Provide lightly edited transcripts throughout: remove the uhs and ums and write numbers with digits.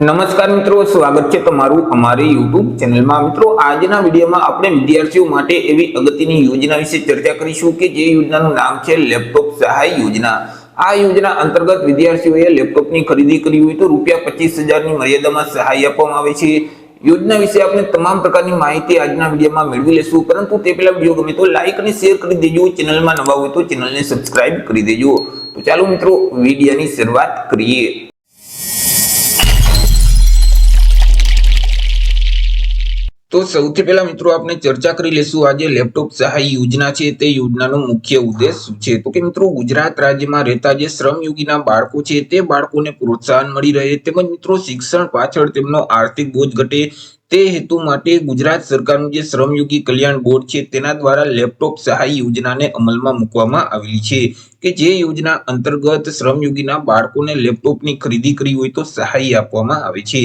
નમસ્કાર મિત્રો, સ્વાગત છે તમારું અમારી YouTube ચેનલમાં। મિત્રો, આજના વિડીયોમાં આપણે વિદ્યાર્થીઓ માટે એવી અગત્યની યોજના વિશે ચર્ચા કરીશું કે જે યોજનાનું નામ છે લેપટોપ સહાય યોજના। આ યોજના અંતર્ગત વિદ્યાર્થીઓએ લેપટોપની ખરીદી કરવી હોય તો ₹25,000 ની મર્યાદામાં સહાય આપવામાં આવે છે। યોજના વિશે આપણે તમામ પ્રકારની માહિતી આજના વિડીયોમાં મેળવી લેશું, પરંતુ તે પહેલા વિડીયો ગમે તો લાઈક અને શેર કરી દેજો। ચેનલમાં નવા હોય તો ચેનલને સબસ્ક્રાઇબ કરી દેજો। તો ચાલો મિત્રો, વિડીયોની શરૂઆત કરીએ। તો સૌથી પહેલા મિત્રો આપણે ચર્ચા કરી લેશું આજે લેપટોપ સહાય યોજના છે તે યોજનાનો મુખ્ય ઉદ્દેશ શું છે। તો કે મિત્રો, ગુજરાત રાજ્યમાં રહેતા જે શ્રમયોગીના બાળકો છે તે બાળકોને પ્રોત્સાહન મળી રહે તેમજ મિત્રો શિક્ષણ પાછળ તેમનો આર્થિક બોજ ઘટે તે હેતુ માટે ગુજરાત સરકારનું જે શ્રમયોગી કલ્યાણ બોર્ડ છે તેના દ્વારા લેપટોપ સહાય યોજનાને અમલમાં મૂકવામાં આવેલી છે કે જે યોજના અંતર્ગત શ્રમયોગીના બાળકોને લેપટોપની ખરીદી કરી હોય તો સહાય આપવામાં આવે છે।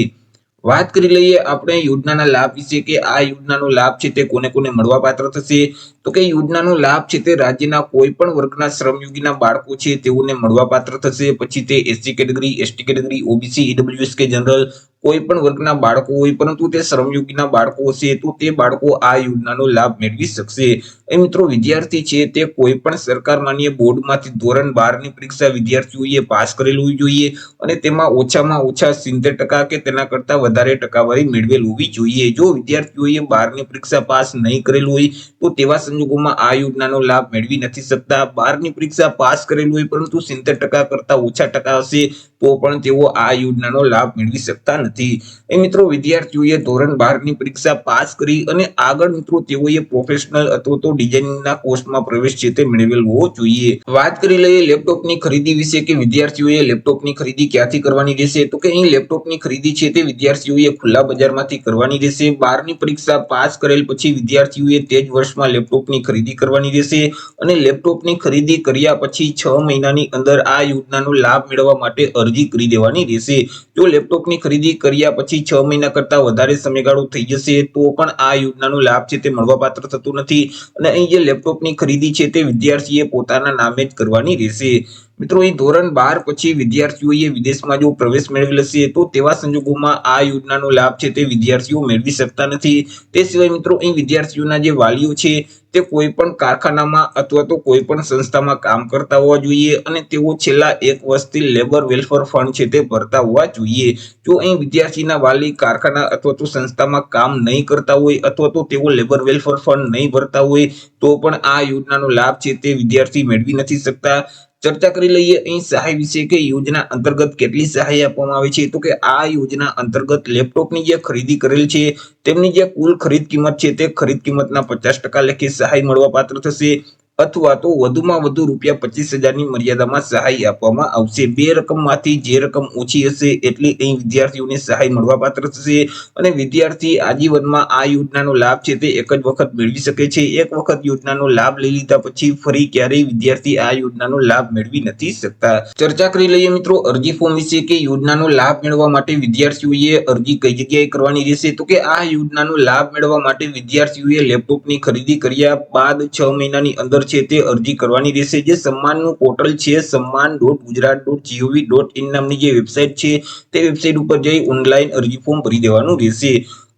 વાત કરી લઈએ આપણે યોજનાના લાભ વિશે કે આ યોજનાનો લાભ છે તે કોને કોને મળવા પાત્ર થશે। તો કે યોજનાનો લાભ છે તે રાજ્યના કોઈ પણ વર્ગના શ્રમયોગીના બાળકો છે તેઓને મળવા પાત્ર થશે। પછી તે SC category, ST category, OBC, EWS કે જનરલ કોઈ પણ વર્ગના બાળકો હોય પરંતુ તે શ્રમયોગીના બાળકો હશે તો તે બાળકો આ યોજનાનો લાભ મેળવી શકશે। એ મિત્રો, વિદ્યાર્થી છે તે કોઈ પણ સરકાર માન્ય બોર્ડમાંથી ધોરણ 12 ની પરીક્ષા વિદ્યાર્થીઓએ પાસ કરેલું હોવી જોઈએ અને તેમાં ઓછામાં ઓછા 70% કે તેના કરતા વધારે ટકાવારી મેળવેલ હોવી જોઈએ। જો વિદ્યાર્થીઓએ 12 ની પરીક્ષા પાસ નહીં કરેલું હોય તો તેવા સંજોગોમાં આ યોજનાનો લાભ મેળવી નથી શકતા। 12 ની પરીક્ષા પાસ કરેલું હોય પરંતુ 70% કરતા ઓછા ટકા હશે તો પણ તેઓ આ યોજનાનો લાભ મેળવી શકતા નથી। એ મિત્રો, વિદ્યાર્થીઓએ ધોરણ 12 ની પરીક્ષા પાસ કરી અને આગળ મિત્રો તેઓએ પ્રોફેશનલ અથવા તો ડિઝાઇનિંગના કોર્સમાં પ્રવેશ છે તે મેળવેલ હોવો જોઈએ। વાત કરી લઈએ લેપટોપની ખરીદી વિશે કે વિદ્યાર્થીઓએ લેપટોપની ખરીદી ક્યાંથી કરવાની રહેશે। તો કે અહીં લેપટોપની ખરીદી છે તે વિદ્યાર્થીઓએ ખુલ્લા બજારમાંથી કરવાની રહેશે। 12 ની પરીક્ષા પાસ કરેલ પછી વિદ્યાર્થીઓએ તે જ વર્ષમાં લેપટોપની ખરીદી કરવાની રહેશે અને લેપટોપની ખરીદી કર્યા પછી 6 મહિનાની અંદર આ યોજનાનો લાભ મેળવવા માટે અરજી કરી દેવાની રહેશે। જો લેપટોપની ખરીદી કર્યા પછી 6 મહિના કરતા વધારે સમયગાળો થઈ જશે તો પણ આ યોજનાનો લાભ છે તે મળવાપાત્ર થતું નથી અને અહીં જે લેપટોપની ખરીદી છે તે વિદ્યાર્થીએ પોતાના નામે જ કરવાની રહેશે। મિત્રો, અહીં ધોરણ 12 પછી વિદ્યાર્થીઓએ વિદેશમાં જો પ્રવેશ મેળવેલ હશે તો તેવા સંજોગોમાં આ યોજનાનો લાભ છે તે વિદ્યાર્થીઓ મેળવી શકતા નથી। તે સિવાય મિત્રો, અહીં વિદ્યાર્થીઓના જે વાલીઓ છે તે કોઈ પણ કારખાનામાં અથવા તો કોઈ પણ સંસ્થામાં કામ કરતા હોવા જોઈએ અને તેઓ છેલ્લા 1 વર્ષથી લેબર વેલફેર ફંડ છે તે ભરતા હોવા જોઈએ। જો અહીં વિદ્યાર્થીના વાલી કારખાના અથવા તો સંસ્થામાં કામ નહીં કરતા હોય અથવા તો તેઓ લેબર વેલફેર ફંડ નહીં ભરતા હોય તો પણ આ યોજનાનો લાભ છે તે વિદ્યાર્થી મેળવી નથી શકતા। ચર્ચા કરી લઈએ અહીં સહાય વિશે કે યોજના અંતર્ગત કેટલી સહાય આપવામાં આવે છે। તો કે આ યોજના અંતર્ગત લેપટોપની જે ખરીદી કરેલ છે તેમની જે કુલ ખરીદ કિંમત છે તે ખરીદ કિંમતના 50% લેખે સહાય મળવા પાત્ર થશે અથવા તો વધુમાં વધુ ₹25,000 ની મર્યાદામાં સહાય આપવામાં આવશે। બે રકમમાંથી જે રકમ ઓછી હશે એટલી અહીં વિદ્યાર્થીઓને સહાય મળવા પાત્ર થશે અને વિદ્યાર્થી આજીવનમાં આ યોજનાનો લાભ છે તે એક જ વખત મેળવી શકે છે। એક વખત યોજનાનો લાભ લઈ લીધા પછી ફરી ક્યારેય વિદ્યાર્થી આ યોજનાનો લાભ મેળવી નથી શકતા। ચર્ચા કરી લઈએ મિત્રો અરજી ફોર્મ વિશે કે યોજનાનો લાભ મેળવવા માટે વિદ્યાર્થીઓએ અરજી કઈ જગ્યાએ કરવાની રહેશે। તો કે આ યોજનાનો લાભ મેળવવા માટે વિદ્યાર્થીઓએ લેપટોપની ખરીદી કર્યા બાદ 6 મહિનાની અંદર છે તે અરજી કરવાની રહેશે। જે સન્માનનું પોર્ટલ છે samman.gujarat.gov.in નામની જે વેબસાઇટ છે તે વેબસાઇટ ઉપર જઈ ઓનલાઈન અરજી ફોર્મ ભરી દેવાનું રહેશે।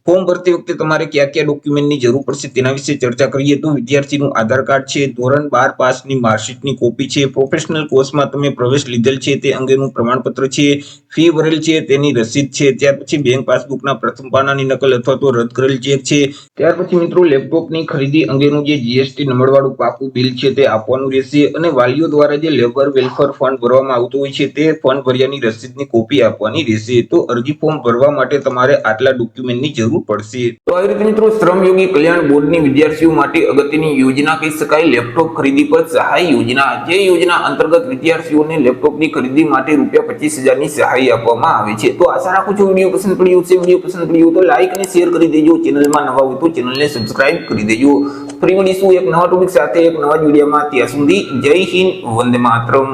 ફોર્મ ભરતી વખતે તમારે કયા કયા ડોક્યુમેન્ટની જરૂર પડશે તેના વિશે ચર્ચા કરીએ તો વિદ્યાર્થીનું આધાર કાર્ડ છે, ધોરણ 12 પાસની માર્કશીટની કોપી છે, પ્રોફેશનલ કોર્સમાં તમે પ્રવેશ લીધેલ છે તે અંગેનું પ્રમાણપત્ર છે, ફી ભરેલ છે તેની રસીદ છે, ત્યાર પછી બેંક પાસબુકના પ્રથમ પાનાની નકલ અથવા તો રદ કરેલ ચેક છે, ત્યાર પછી મિત્રો લેપટોપની ખરીદી અંગેનું જે જીએસટી નંબરવાળું પાકું બિલ છે તે આપવાનું રહેશે અને વાલીઓ દ્વારા જે લેબર વેલફેર ફંડ ભરવામાં આવતું હોય છે તે ફંડ ભર્યાની રસીદની કોપી આપવાની રહેશે। તો અરજી ફોર્મ ભરવા માટે તમારે આટલા ડોક્યુમેન્ટની જરૂર પડશે। તો આવી રીતે મિત્રો શ્રમયોગી કલ્યાણ બોર્ડની વિદ્યાર્થીઓ માટે અગત્યની યોજના કહી શકાય લેપટોપ ખરીદી પર સહાય યોજના। જે યોજના અંતર્ગત વિદ્યાર્થીઓને લેપટોપની ખરીદી માટે ₹25,000 ની સહાય આપવામાં આવે છે। તો આશા રાખું છું વિડીયો પસંદ પડ્યો હશે। વિડીયો પસંદ પડ્યો તો લાઈક અને શેર કરી દેજો। ચેનલમાં નવા હોય તો ચેનલને સબસ્ક્રાઇબ કરી દેજો। ફરી મળીશું એક નવા ટોપિક સાથે એક નવા વિડીયોમાં। ત્યાં સુધી જય હિન્દ, વંદે માતરમ।